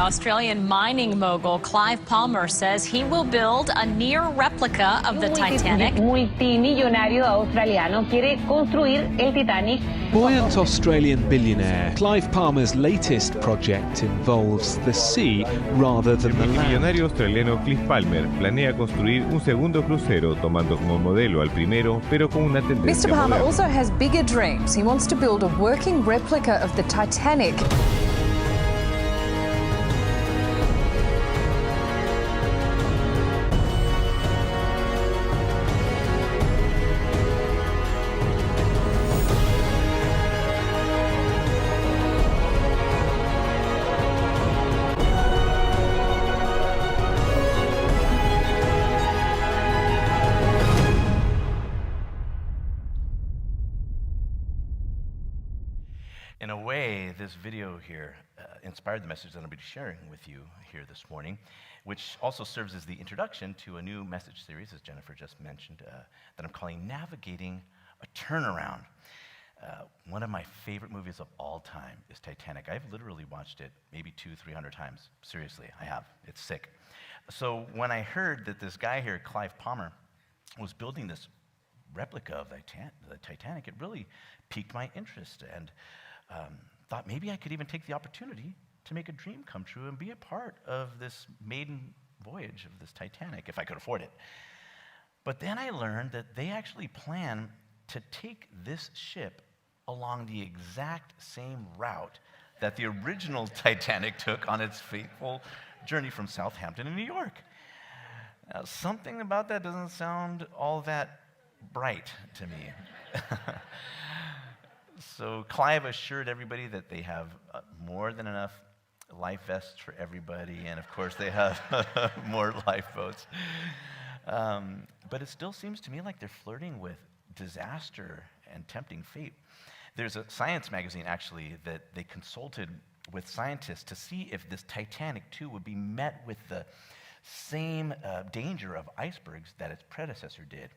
Australian mining mogul Clive Palmer says he will build a near replica of the Titanic. Multimillonario australiano quiere construir el Titanic. Buoyant Australian billionaire Clive Palmer's latest project involves the sea rather than the El land. millonario australiano Clive Palmer planea construir un segundo crucero tomando como modelo al primero, pero con una tendencia Mr. Palmer moderna. also has bigger dreams. He wants to build a working replica of the Titanic. In a way, this video here inspired the message that I'll be sharing with you here this morning, which also serves as the introduction to a new message series, as Jennifer just mentioned, that I'm calling Navigating a Turnaround. One of my favorite movies of all time is Titanic. I've literally watched it maybe 200-300 times. Seriously, I have. It's sick. So when I heard that this guy here, Clive Palmer, was building this replica of the Titanic, it really piqued my interest, and thought maybe I could even take the opportunity to make a dream come true and be a part of this maiden voyage of this Titanic, if I could afford it. But then I learned that they actually plan to take this ship along the exact same route that the original Titanic took on its fateful journey from Southampton to New York. Now, something about that doesn't sound all that bright to me. So Clive assured everybody that they have more than enough life vests for everybody, and of course they have more lifeboats. But it still seems to me like they're flirting with disaster and tempting fate. There's a science magazine, actually, that they consulted with scientists to see if this Titanic, too, would be met with the same danger of icebergs that its predecessor did.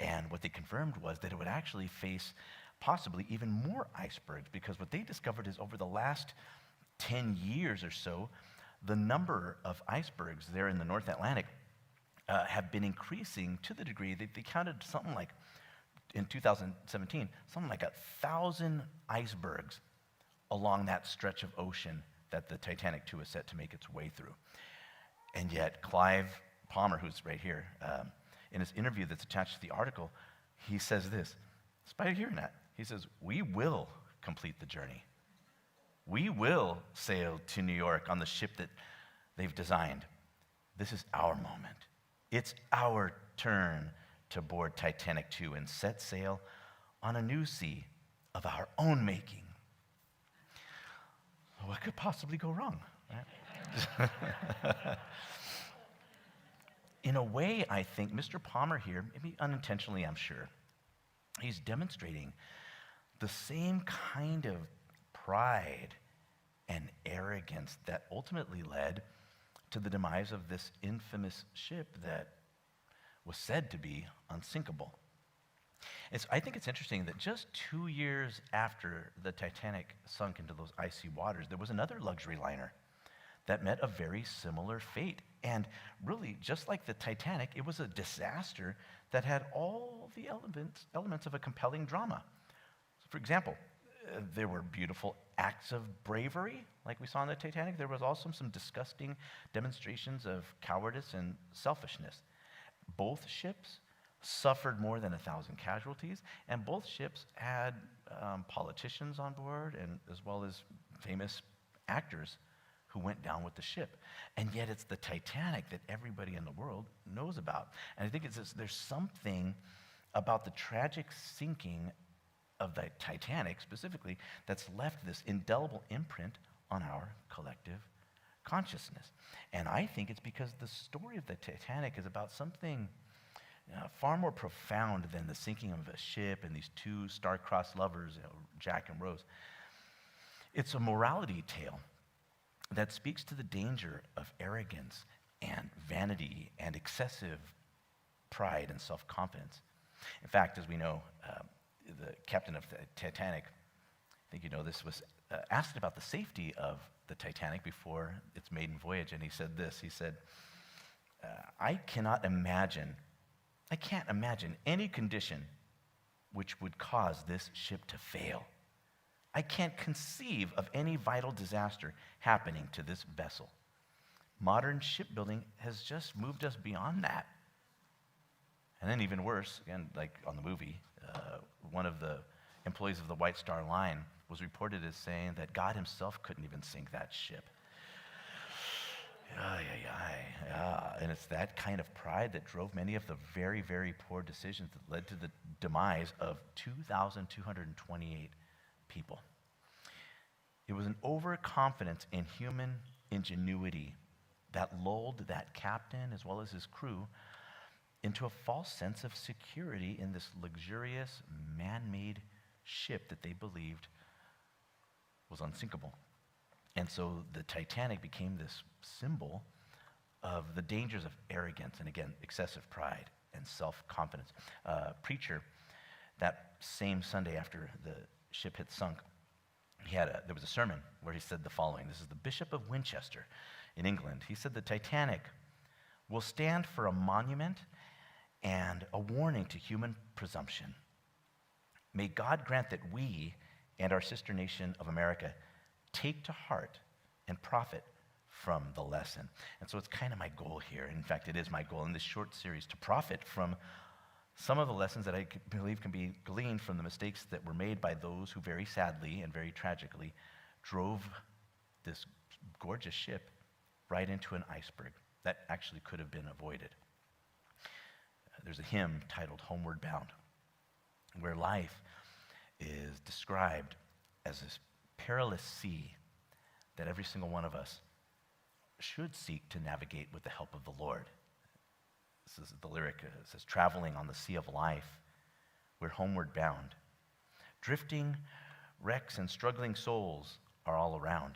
And what they confirmed was that it would actually face possibly even more icebergs, because what they discovered is over the last 10 years or so, the number of icebergs there in the North Atlantic have been increasing to the degree that they counted something like, in 2017, something like 1,000 icebergs along that stretch of ocean that the Titanic II is set to make its way through. And yet Clive Palmer, who's right here, in his interview that's attached to the article, he says this, despite hearing that, he says, "We will complete the journey. We will sail to New York on the ship that they've designed. This is our moment. It's our turn to board Titanic II and set sail on a new sea of our own making." What could possibly go wrong, right? In a way, I think Mr. Palmer here, maybe unintentionally, I'm sure, he's demonstrating the same kind of pride and arrogance that ultimately led to the demise of this infamous ship that was said to be unsinkable. I think it's interesting that just 2 years after the Titanic sunk into those icy waters, there was another luxury liner that met a very similar fate. And really, just like the Titanic, it was a disaster that had all the elements of a compelling drama. So for example, there were beautiful acts of bravery, like we saw in the Titanic. There was also some disgusting demonstrations of cowardice and selfishness. Both ships suffered more than 1,000 casualties, and both ships had politicians on board, and as well as famous actors who went down with the ship. And yet it's the Titanic that everybody in the world knows about. And I think there's something about the tragic sinking of the Titanic specifically that's left this indelible imprint on our collective consciousness. And I think it's because the story of the Titanic is about something far more profound than the sinking of a ship and these two star-crossed lovers, Jack and Rose. It's a morality tale that speaks to the danger of arrogance and vanity and excessive pride and self-confidence. In fact, as we know, the captain of the Titanic, I think you know this, was asked about the safety of the Titanic before its maiden voyage, and he said this. He said, I can't imagine any condition which would cause this ship to fail. I can't conceive of any vital disaster happening to this vessel. Modern shipbuilding has just moved us beyond that. And then even worse, again, like on the movie, one of the employees of the White Star Line was reported as saying that God himself couldn't even sink that ship. And it's that kind of pride that drove many of the very, very poor decisions that led to the demise of 2,228 people. It was an overconfidence in human ingenuity that lulled that captain as well as his crew into a false sense of security in this luxurious, man-made ship that they believed was unsinkable. And so the Titanic became this symbol of the dangers of arrogance and, again, excessive pride and self-confidence. Preacher, that same Sunday after the ship had sunk, there was a sermon where he said the following. This is the Bishop of Winchester in England. He said, the Titanic will stand for a monument and a warning to human presumption. May God grant that we and our sister nation of America take to heart and profit from the lesson. And so it's kind of my goal here. In fact, it is my goal in this short series to profit from some of the lessons that I believe can be gleaned from the mistakes that were made by those who very sadly and very tragically drove this gorgeous ship right into an iceberg that actually could have been avoided. There's a hymn titled Homeward Bound, where life is described as this perilous sea that every single one of us should seek to navigate with the help of the Lord. This is the lyric. It says, traveling on the sea of life, we're homeward bound. Drifting wrecks and struggling souls are all around.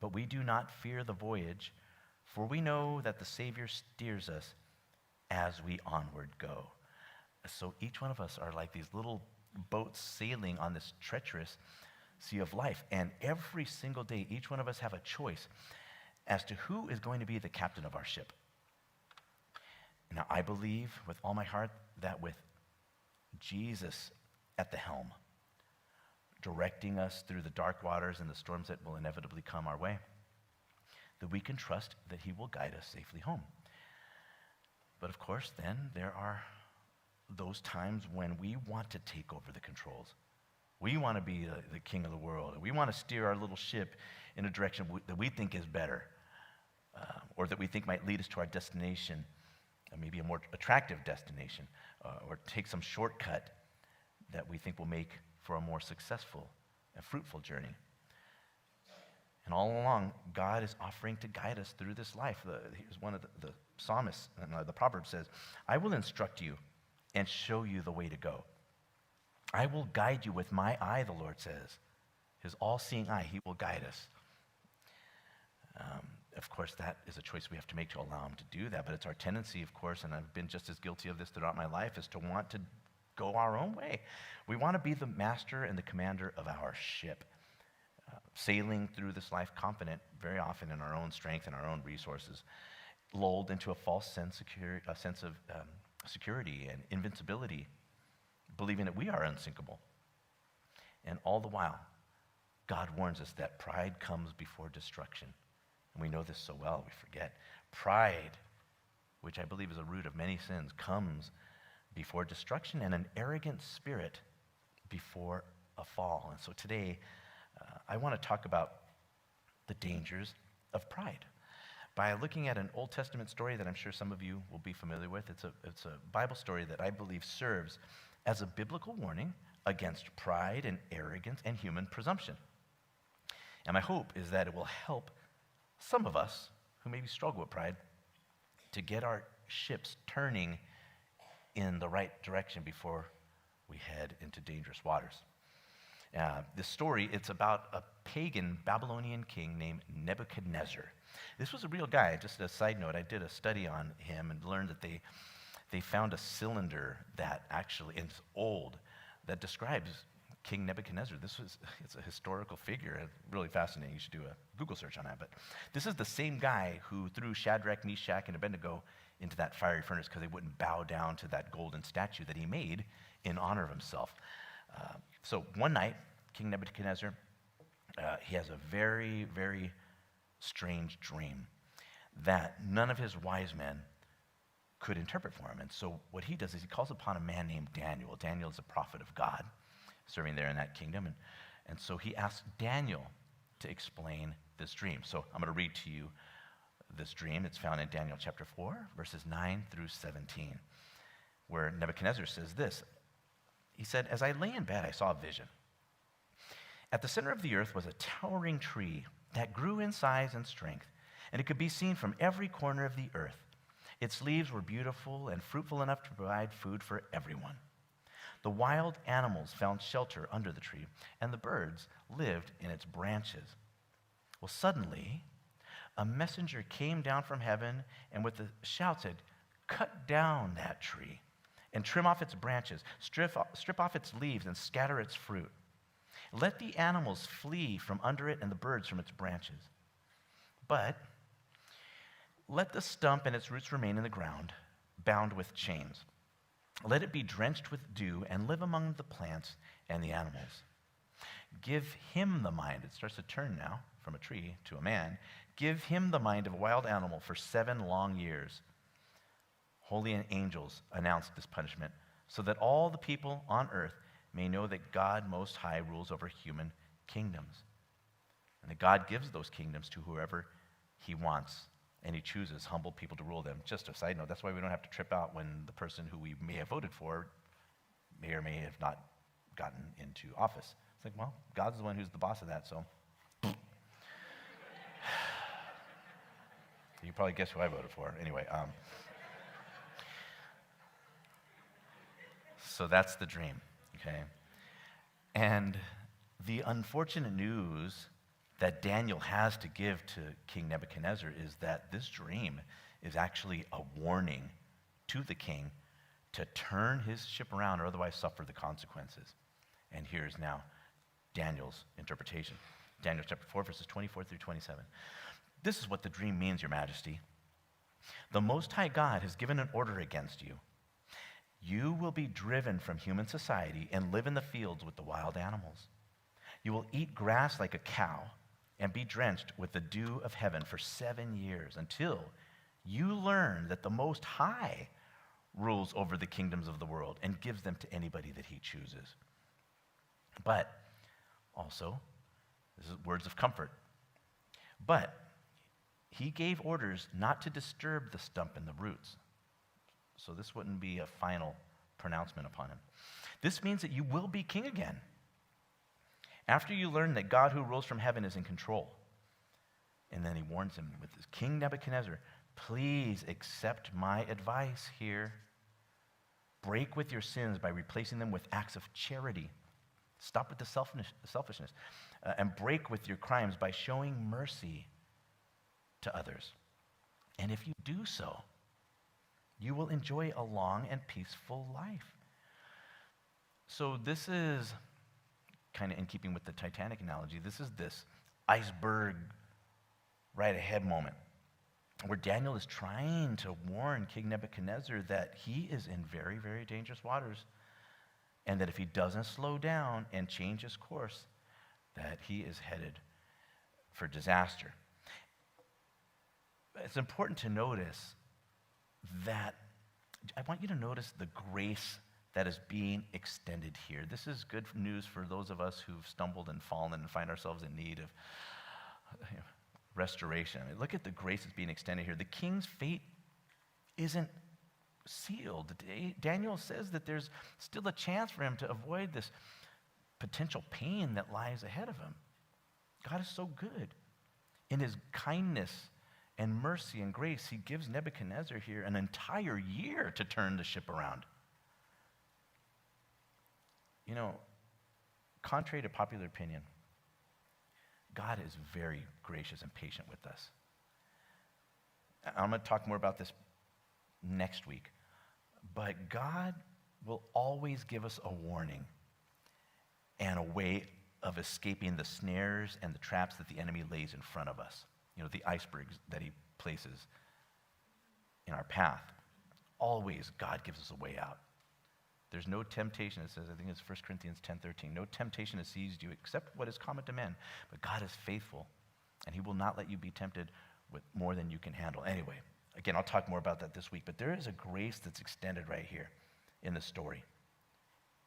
But we do not fear the voyage, for we know that the Savior steers us as we onward go. So each one of us are like these little boats sailing on this treacherous sea of life. And every single day, each one of us have a choice as to who is going to be the captain of our ship. Now, I believe with all my heart that with Jesus at the helm, directing us through the dark waters and the storms that will inevitably come our way, that we can trust that he will guide us safely home. But of course, then there are those times when we want to take over the controls. We want to be the king of the world. We want to steer our little ship in a direction that we think is better, or that we think might lead us to our destination, maybe a more attractive destination, or take some shortcut that we think will make for a more successful and fruitful journey. And all along, God is offering to guide us through this life. Here's one of the psalmists, the proverb says, I will instruct you and show you the way to go. I will guide you with my eye, the Lord says. His all-seeing eye, he will guide us. Of course, that is a choice we have to make to allow him to do that, but it's our tendency, of course, and I've been just as guilty of this throughout my life, is to want to go our own way. We want to be the master and the commander of our ship, sailing through this life confident very often in our own strength and our own resources, lulled into a false sense of security and invincibility, believing that we are unsinkable. And all the while, God warns us that pride comes before destruction. And we know this so well, we forget. Pride, which I believe is a root of many sins, comes before destruction, and an arrogant spirit before a fall. And so today, I want to talk about the dangers of pride by looking at an Old Testament story that I'm sure some of you will be familiar with. It's a Bible story that I believe serves as a biblical warning against pride and arrogance and human presumption. And my hope is that it will help some of us who maybe struggle with pride to get our ships turning in the right direction before we head into dangerous waters. This story, it's about a pagan Babylonian king named Nebuchadnezzar. This was a real guy. Just a side note, I did a study on him and learned that they found a cylinder that actually is old, that describes King Nebuchadnezzar. It's a historical figure, really fascinating. You should do a Google search on that. But this is the same guy who threw Shadrach, Meshach, and Abednego into that fiery furnace because they wouldn't bow down to that golden statue that he made in honor of himself. So one night, King Nebuchadnezzar, he has a very, very strange dream that none of his wise men could interpret for him. And so what he does is he calls upon a man named Daniel. Daniel is a prophet of God, serving there in that kingdom. And so he asks Daniel to explain this dream. So I'm going to read to you this dream. It's found in Daniel chapter 4, verses 9 through 17, where Nebuchadnezzar says this. He said, "As I lay in bed, I saw a vision. At the center of the earth was a towering tree that grew in size and strength, and it could be seen from every corner of the earth. Its leaves were beautiful and fruitful enough to provide food for everyone. The wild animals found shelter under the tree, and the birds lived in its branches. Well, suddenly, a messenger came down from heaven and with a shout said, 'Cut down that tree and trim off its branches, strip off its leaves and scatter its fruit. Let the animals flee from under it and the birds from its branches. But let the stump and its roots remain in the ground, bound with chains. Let it be drenched with dew and live among the plants and the animals. Give him the mind,'" it starts to turn now from a tree to a man, "give him the mind of a wild animal for 7 long years. Holy angels announced this punishment so that all the people on earth may know that God Most High rules over human kingdoms, and that God gives those kingdoms to whoever he wants, and he chooses humble people to rule them." Just a side note, that's why we don't have to trip out when the person who we may have voted for may or may have not gotten into office. It's like, well, God's the one who's the boss of that, so. You probably guess who I voted for. Anyway, so that's the dream, okay? And the unfortunate news that Daniel has to give to King Nebuchadnezzar is that this dream is actually a warning to the king to turn his ship around or otherwise suffer the consequences. And here's now Daniel's interpretation. Daniel chapter 4, verses 24 through 27. "This is what the dream means, Your Majesty. The Most High God has given an order against you. You will be driven from human society and live in the fields with the wild animals. You will eat grass like a cow and be drenched with the dew of heaven for 7 years until you learn that the Most High rules over the kingdoms of the world and gives them to anybody that he chooses. But also, this is words of comfort, but he gave orders not to disturb the stump and the roots. So this wouldn't be a final pronouncement upon him. This means that you will be king again after you learn that God who rules from heaven is in control." And then he warns him with this, "King Nebuchadnezzar, please accept my advice here. Break with your sins by replacing them with acts of charity. Stop with the selfishness. And break with your crimes by showing mercy to others. And if you do so, you will enjoy a long and peaceful life." So this is kind of in keeping with the Titanic analogy. This is this iceberg right ahead moment where Daniel is trying to warn King Nebuchadnezzar that he is in very, very dangerous waters, and that if he doesn't slow down and change his course, that he is headed for disaster. It's important to notice that, I want you to notice the grace that is being extended here. This is good news for those of us who've stumbled and fallen and find ourselves in need of restoration. I mean, look at the grace that's being extended here. The king's fate isn't sealed. Daniel says that there's still a chance for him to avoid this potential pain that lies ahead of him. God is so good. In his kindness and mercy and grace, he gives Nebuchadnezzar here an entire year to turn the ship around. You know, contrary to popular opinion, God is very gracious and patient with us. I'm going to talk more about this next week. But God will always give us a warning and a way of escaping the snares and the traps that the enemy lays in front of us. You know, the icebergs that he places in our path. Always, God gives us a way out. There's no temptation, it says, I think it's 1 Corinthians 10:13, no temptation has seized you except what is common to men. But God is faithful, and he will not let you be tempted with more than you can handle. Anyway, again, I'll talk more about that this week, but there is a grace that's extended right here in the story.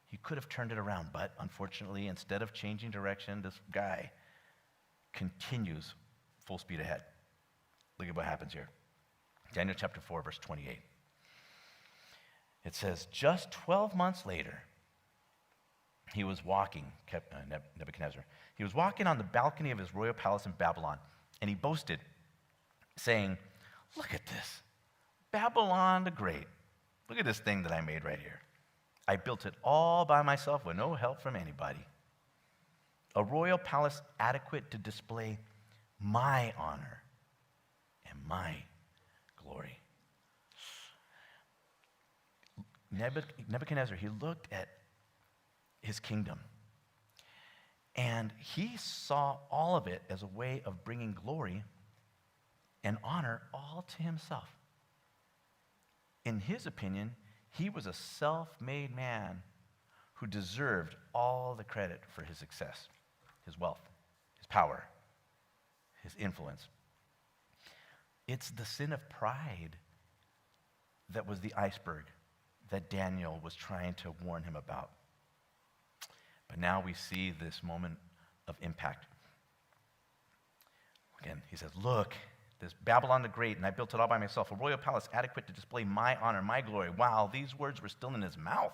He could have turned it around, but unfortunately, instead of changing direction, this guy continues full speed ahead. Look at what happens here. Daniel chapter 4, verse 28. It says, just 12 months later, he was walking, Nebuchadnezzar, he was walking on the balcony of his royal palace in Babylon, and he boasted, saying, look at this, Babylon the Great. Look at this thing that I made right here. I built it all by myself with no help from anybody. A royal palace adequate to display my honor and my glory. Nebuchadnezzar, he looked at his kingdom, and he saw all of it as a way of bringing glory and honor all to himself. In his opinion, he was a self-made man who deserved all the credit for his success, his wealth, his power, his influence. It's the sin of pride that was the iceberg that Daniel was trying to warn him about. But now we see this moment of impact. Again, he says, look, this Babylon the Great, and I built it all by myself, a royal palace adequate to display my honor, my glory. Wow, these words were still in his mouth.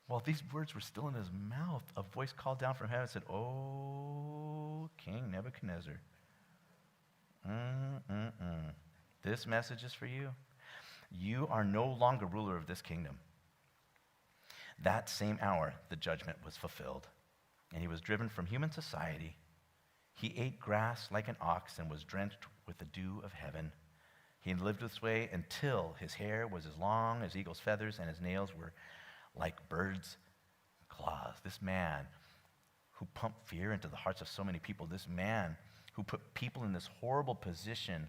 While these words were still in his mouth, a voice called down from heaven and said, oh, King Nebuchadnezzar, this message is for you. You are no longer ruler of this kingdom. That same hour, the judgment was fulfilled, and he was driven from human society. He ate grass like an ox and was drenched with the dew of heaven. He lived this way until his hair was as long as eagle's feathers and his nails were like birds' claws. This man who pumped fear into the hearts of so many people, this man who put people in this horrible position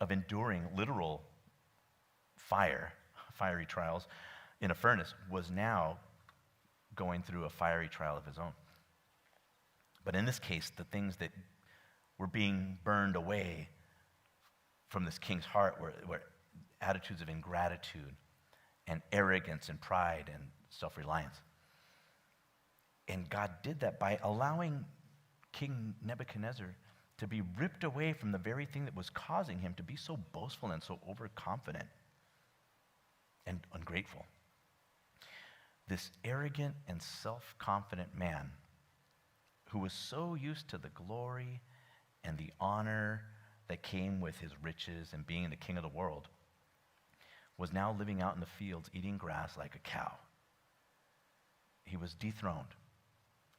of enduring literal fiery trials in a furnace, was now going through a fiery trial of his own. But in this case, the things that were being burned away from this king's heart were attitudes of ingratitude and arrogance and pride and self-reliance. And God did that by allowing King Nebuchadnezzar to be ripped away from the very thing that was causing him to be so boastful and so overconfident and ungrateful. This arrogant and self-confident man who was so used to the glory and the honor that came with his riches and being the king of the world was now living out in the fields eating grass like a cow. He was dethroned.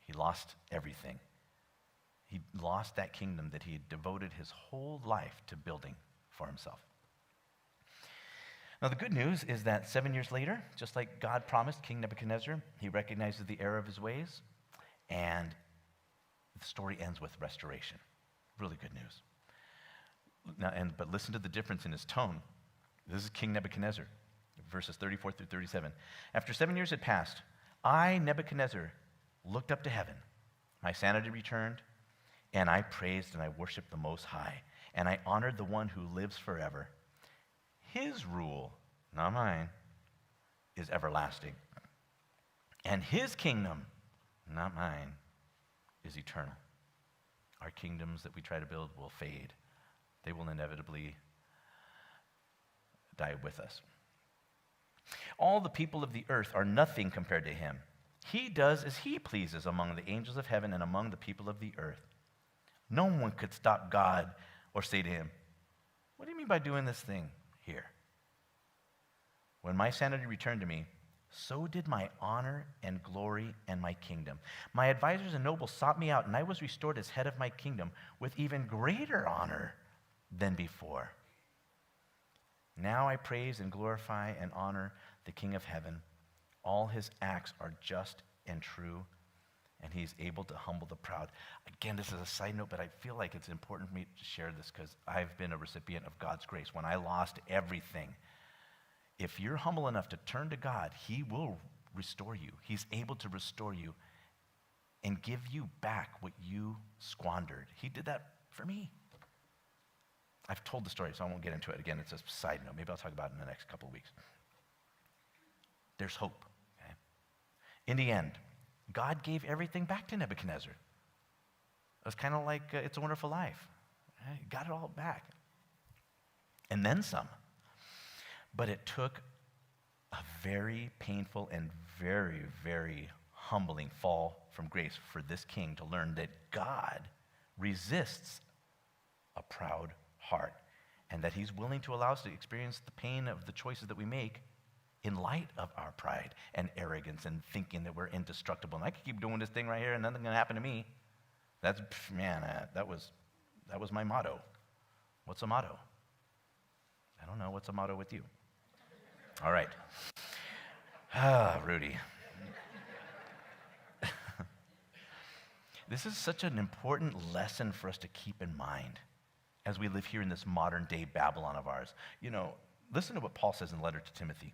He lost everything. He lost that kingdom that he had devoted his whole life to building for himself. Now, the good news is that 7 years later, just like God promised King Nebuchadnezzar, he recognizes the error of his ways, and the story ends with restoration. Really good news. Now, but listen to the difference in his tone. This is King Nebuchadnezzar, verses 34 through 37. After 7 years had passed, I, Nebuchadnezzar, looked up to heaven. My sanity returned, and I praised and I worshiped the Most High, and I honored the one who lives forever. His rule, not mine, is everlasting. And his kingdom, not mine, is eternal. Our kingdoms that we try to build will fade. They will inevitably die with us. All the people of the earth are nothing compared to him. He does as he pleases among the angels of heaven and among the people of the earth. No one could stop God or say to him, what do you mean by doing this thing here? When my sanity returned to me, so did my honor and glory and my kingdom. My advisors and nobles sought me out, and I was restored as head of my kingdom with even greater honor than before. Now I praise and glorify and honor the King of heaven. All his acts are just and true, and he's able to humble the proud. Again, this is a side note, but I feel like it's important for me to share this because I've been a recipient of God's grace. When I lost everything, if you're humble enough to turn to God, he will restore you. He's able to restore you and give you back what you squandered. He did that for me. I've told the story, so I won't get into it. Again, it's a side note. Maybe I'll talk about it in the next couple of weeks. There's hope. Okay? In the end, God gave everything back to Nebuchadnezzar. It was kind of like It's a Wonderful Life. He got it all back. And then some. But it took a very painful and very, very humbling fall from grace for this king to learn that God resists a proud heart and that he's willing to allow us to experience the pain of the choices that we make in light of our pride and arrogance and thinking that we're indestructible. And I could keep doing this thing right here and nothing's going to happen to me. That was my motto. What's a motto? I don't know. What's a motto with you? All right. Rudy. This is such an important lesson for us to keep in mind as we live here in this modern day Babylon of ours. You know, listen to what Paul says in the letter to Timothy,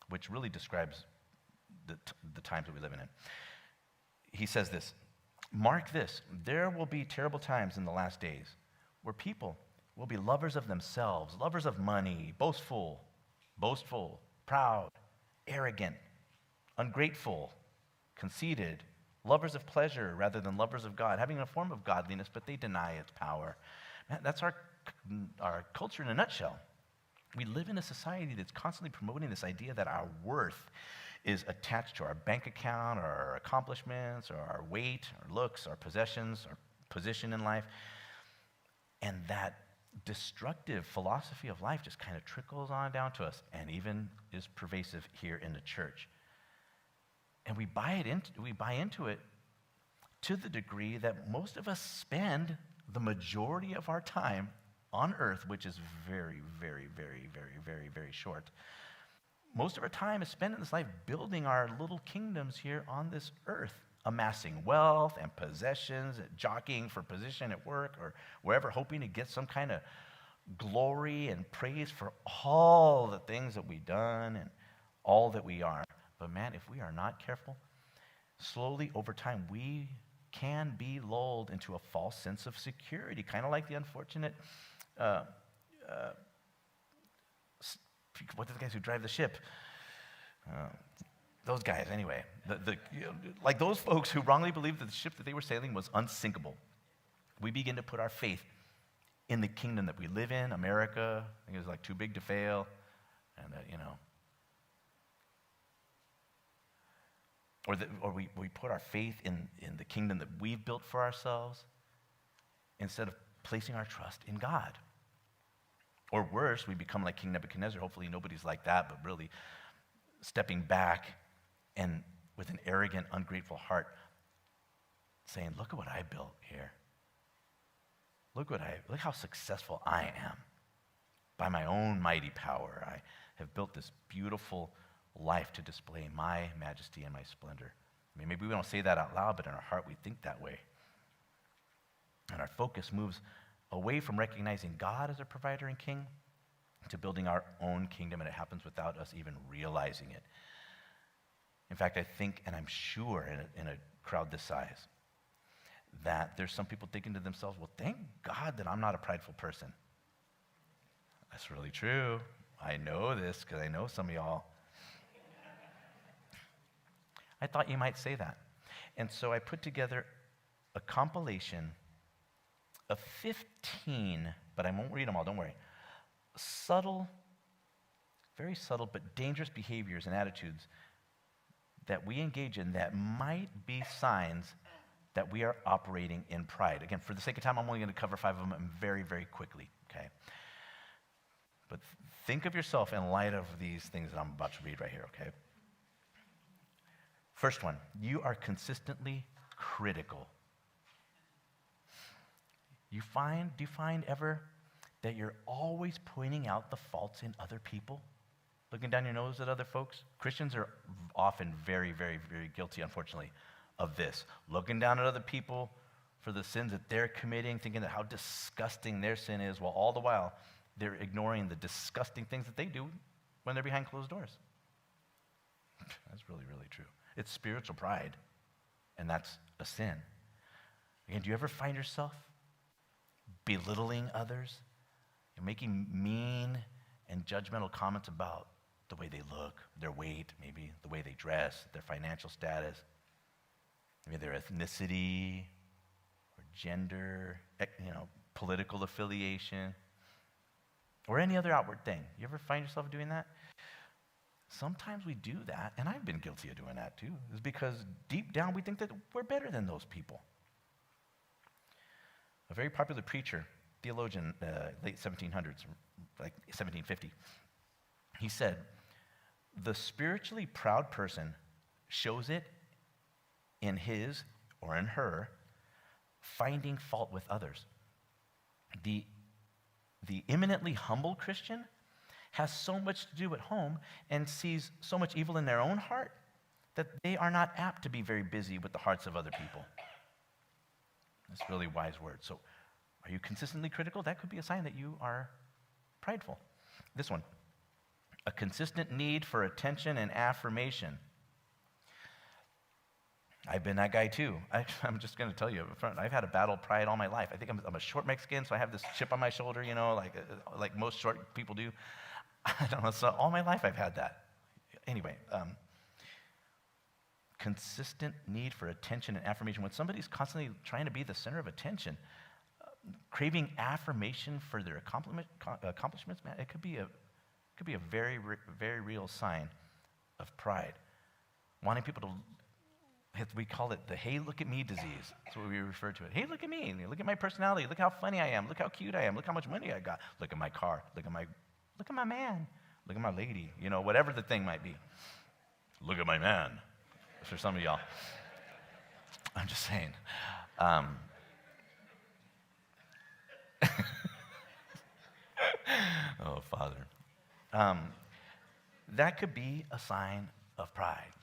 which really describes the times that we live in. He says this, "Mark this, there will be terrible times in the last days where people will be lovers of themselves, lovers of money, boastful, proud, arrogant, ungrateful, conceited, lovers of pleasure rather than lovers of God, having a form of godliness, but they deny its power." Man, that's our culture in a nutshell. We live in a society that's constantly promoting this idea that our worth is attached to our bank account, or our accomplishments, or our weight, our looks, our possessions, our position in life. And that destructive philosophy of life just kind of trickles on down to us and even is pervasive here in the church. And we buy into it to the degree that most of us spend the majority of our time on earth, which is very, very, very, very, very, very short. Most of our time is spent in this life building our little kingdoms here on this earth, amassing wealth and possessions, jockeying for position at work or wherever, hoping to get some kind of glory and praise for all the things that we've done and all that we are. But man, if we are not careful, slowly over time, we can be lulled into a false sense of security, kind of like the unfortunate, what are the guys who drive the ship? Those guys, anyway. Like those folks who wrongly believed that the ship that they were sailing was unsinkable. We begin to put our faith in the kingdom that we live in, America. I think it was like too big to fail, and or we put our faith in the kingdom that we've built for ourselves instead of placing our trust in God. Or worse, we become like King Nebuchadnezzar. Hopefully nobody's like that, but really stepping back and with an arrogant, ungrateful heart saying, look at what I built here. Look how successful I am. By my own mighty power, I have built this beautiful life to display my majesty and my splendor. I mean, maybe we don't say that out loud, but in our heart we think that way. And our focus moves away from recognizing God as a provider and king to building our own kingdom, and it happens without us even realizing it. In fact, I think, and I'm sure in a crowd this size, that there's some people thinking to themselves, well, thank God that I'm not a prideful person. That's really true. I know this because I know some of y'all. I thought you might say that. And so I put together a compilation of 15, but I won't read them all, don't worry. Very subtle, but dangerous behaviors and attitudes that we engage in that might be signs that we are operating in pride. Again, for the sake of time, I'm only going to cover 5 of them very, very quickly, okay? But think of yourself in light of these things that I'm about to read right here, okay? First one, you are consistently critical. Do you find ever that you're always pointing out the faults in other people, looking down your nose at other folks. Christians are often very, very, very guilty, unfortunately, of this. Looking down at other people for the sins that they're committing, thinking that how disgusting their sin is, while all the while they're ignoring the disgusting things that they do when they're behind closed doors. That's really, really true. It's spiritual pride, and that's a sin. Again, do you ever find yourself belittling others? You're making mean and judgmental comments about the way they look, their weight, maybe the way they dress, their financial status, maybe their ethnicity or gender, political affiliation, or any other outward thing. You ever find yourself doing that? Sometimes we do that, and I've been guilty of doing that too. It's because deep down we think that we're better than those people. A very popular preacher, theologian, late 1700s, like 1750, he said, "The spiritually proud person shows it in his or in her finding fault with others. The eminently humble Christian has so much to do at home and sees so much evil in their own heart that they are not apt to be very busy with the hearts of other people." That's really wise words. So, are you consistently critical? That could be a sign that you are prideful. This one, a consistent need for attention and affirmation. I've been that guy too. I'm just going to tell you up front, I've had a battle of pride all my life. I think I'm a short Mexican, so I have this chip on my shoulder, like most short people do. I don't know, so all my life I've had that. Anyway, consistent need for attention and affirmation. When somebody's constantly trying to be the center of attention, craving affirmation for their accomplishments, man, it could be a very, very real sign of pride. Wanting people to, we call it the "hey, look at me" disease. That's what we refer to it. Hey, look at me. Look at my personality. Look how funny I am. Look how cute I am. Look how much money I got. Look at my car. Look at my man. Look at my lady. Whatever the thing might be. Look at my man. For some of y'all. I'm just saying. Oh, Father. That could be a sign of pride.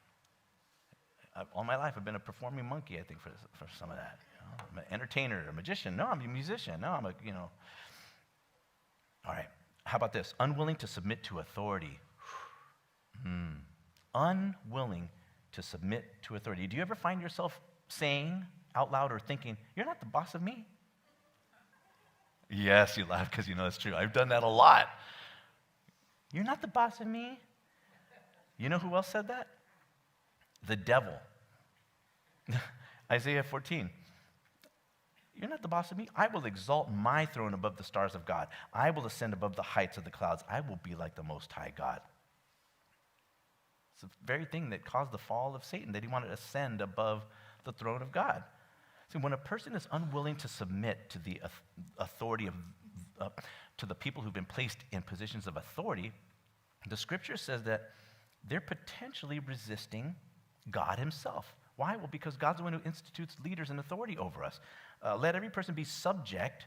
All my life, I've been a performing monkey, I think, for some of that. I'm an entertainer, a magician. No, I'm a musician. No, I'm a. All right. How about this? Unwilling to submit to authority. Unwilling to submit to authority. Do you ever find yourself saying out loud or thinking, "You're not the boss of me"? Yes, you laugh because you know it's true. I've done that a lot. You're not the boss of me. You know who else said that? The devil. Isaiah 14. You're not the boss of me. I will exalt my throne above the stars of God. I will ascend above the heights of the clouds. I will be like the Most High God. It's the very thing that caused the fall of Satan, that he wanted to ascend above the throne of God. See, when a person is unwilling to submit to the authority of, to the people who've been placed in positions of authority, the scripture says that they're potentially resisting God himself. Why? Well, because God's the one who institutes leaders and authority over us. Let every person be subject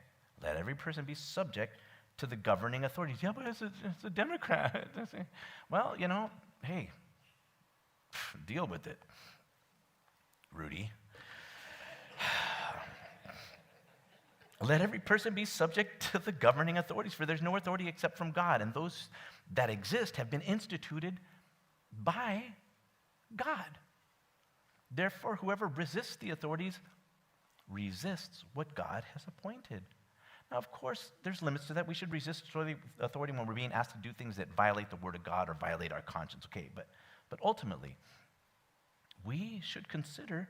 to the governing authorities. Yeah, but it's a Democrat. Well, hey, deal with it, Rudy. Let every person be subject to the governing authorities, for there's no authority except from God, and those that exist have been instituted by God. Therefore, whoever resists the authorities resists what God has appointed. Now, of course, there's limits to that. We should resist authority when we're being asked to do things that violate the Word of God or violate our conscience. Okay, but ultimately, we should consider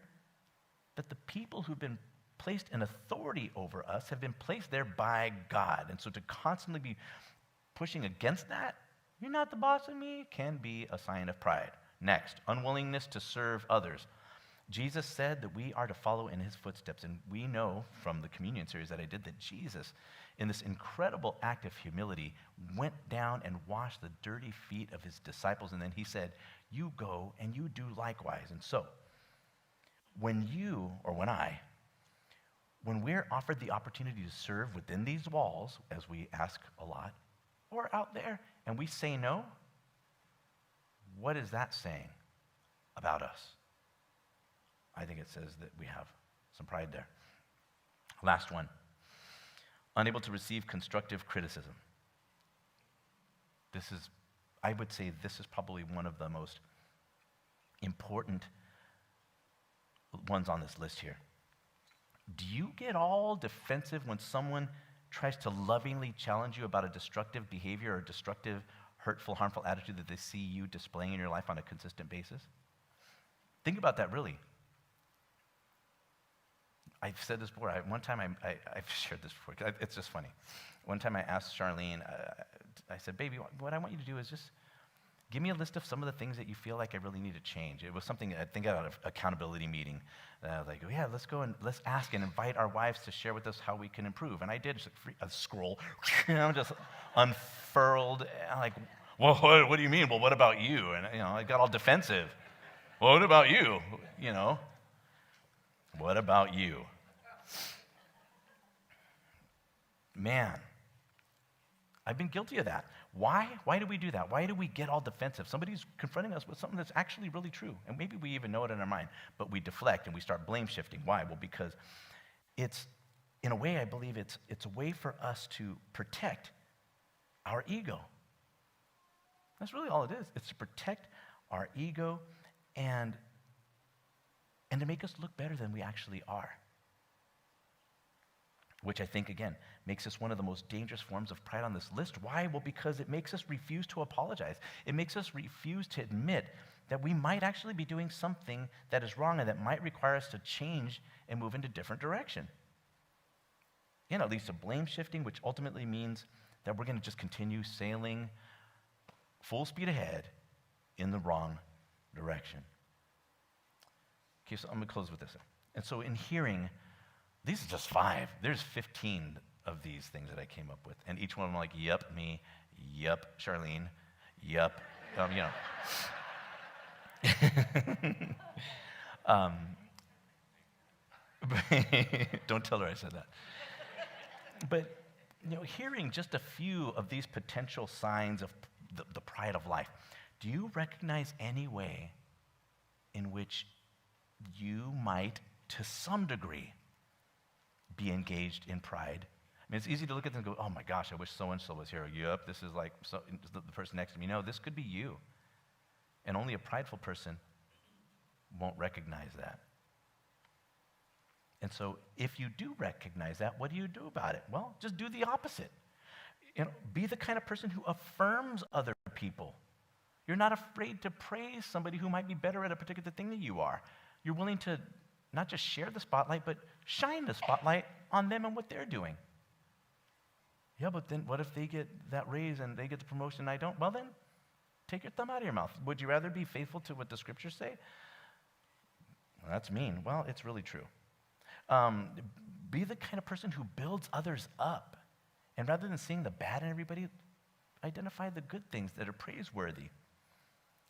that the people who've been placed in authority over us have been placed there by God. And so to constantly be pushing against that, "You're not the boss of me," can be a sign of pride. Next, unwillingness to serve others. Jesus said that we are to follow in his footsteps, and we know from the communion series that I did that Jesus, in this incredible act of humility, went down and washed the dirty feet of his disciples, and then he said, "You go and you do likewise." And so, when we're offered the opportunity to serve within these walls, as we ask a lot, or out there, and we say no, what is that saying about us? I think it says that we have some pride there. Last one. Unable to receive constructive criticism. I would say this is probably one of the most important ones on this list here. Do you get all defensive when someone tries to lovingly challenge you about a destructive behavior or destructive, hurtful, harmful attitude that they see you displaying in your life on a consistent basis? Think about that, really. I've said this before. One time I've shared this before. It's just funny. One time I asked Charlene, I said, baby, what I want you to do is just give me a list of some of the things that you feel like I really need to change. It was something, I think, out of an accountability meeting. I was like, yeah, let's go and let's ask and invite our wives to share with us how we can improve. And I did a scroll, just unfurled. I'm like, well, what do you mean? Well, what about you? And I got all defensive. Well, what about you? What about you? Man, I've been guilty of that. Why? Why do we do that? Why do we get all defensive? Somebody's confronting us with something that's actually really true, and maybe we even know it in our mind, but we deflect and we start blame shifting. Why? Well, because it's, in a way, I believe it's a way for us to protect our ego. That's really all it is. It's to protect our ego and to make us look better than we actually are. Which I think, again, makes us one of the most dangerous forms of pride on this list. Why? Well, because it makes us refuse to apologize. It makes us refuse to admit that we might actually be doing something that is wrong and that might require us to change and move into a different direction. It leads to blame shifting, which ultimately means that we're going to just continue sailing full speed ahead in the wrong direction. Okay, so I'm going to close with this. And so in hearing, these are just 5. There's 15 of these things that I came up with. And each one of them like, yep, me, yep, Charlene, yep, Don't tell her I said that. But, hearing just a few of these potential signs of the pride of life, do you recognize any way in which you might, to some degree, be engaged in pride? I mean, it's easy to look at them and go, oh my gosh, I wish so-and-so was here. Yep, this is like the person next to me. No, this could be you. And only a prideful person won't recognize that. And so if you do recognize that, what do you do about it? Well, just do the opposite. Be the kind of person who affirms other people. You're not afraid to praise somebody who might be better at a particular thing than you are. You're willing to not just share the spotlight, but shine the spotlight on them and what they're doing. Yeah, but then what if they get that raise and they get the promotion and I don't? Well, then take your thumb out of your mouth. Would you rather be faithful to what the scriptures say? Well, that's mean. Well, it's really true. Be the kind of person who builds others up. And rather than seeing the bad in everybody, identify the good things that are praiseworthy.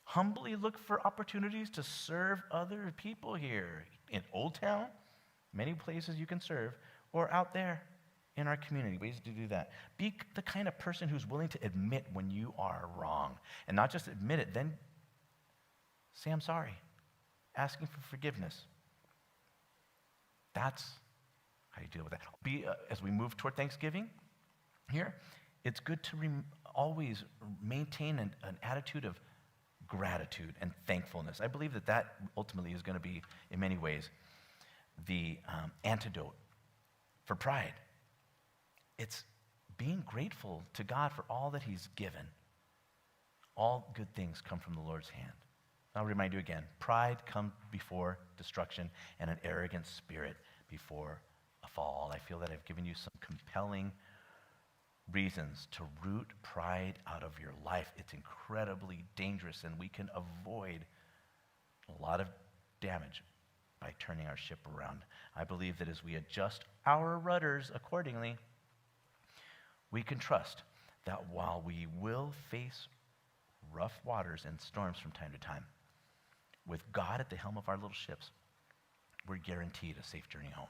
Humbly look for opportunities to serve other people here. In Old Town, many places you can serve, or out there in our community, ways to do that. Be the kind of person who's willing to admit when you are wrong. And not just admit it, then say, I'm sorry. Asking for forgiveness. That's how you deal with that. As we move toward Thanksgiving here, it's good to always maintain an attitude of gratitude and thankfulness. I believe that ultimately is going to be, in many ways, the antidote for pride. It's being grateful to God for all that he's given. All good things come from the Lord's hand. I'll remind you again, pride comes before destruction and an arrogant spirit before a fall. I feel that I've given you some compelling reasons to root pride out of your life. It's incredibly dangerous, and we can avoid a lot of damage by turning our ship around. I believe that as we adjust our rudders accordingly, we can trust that while we will face rough waters and storms from time to time, with God at the helm of our little ships, we're guaranteed a safe journey home.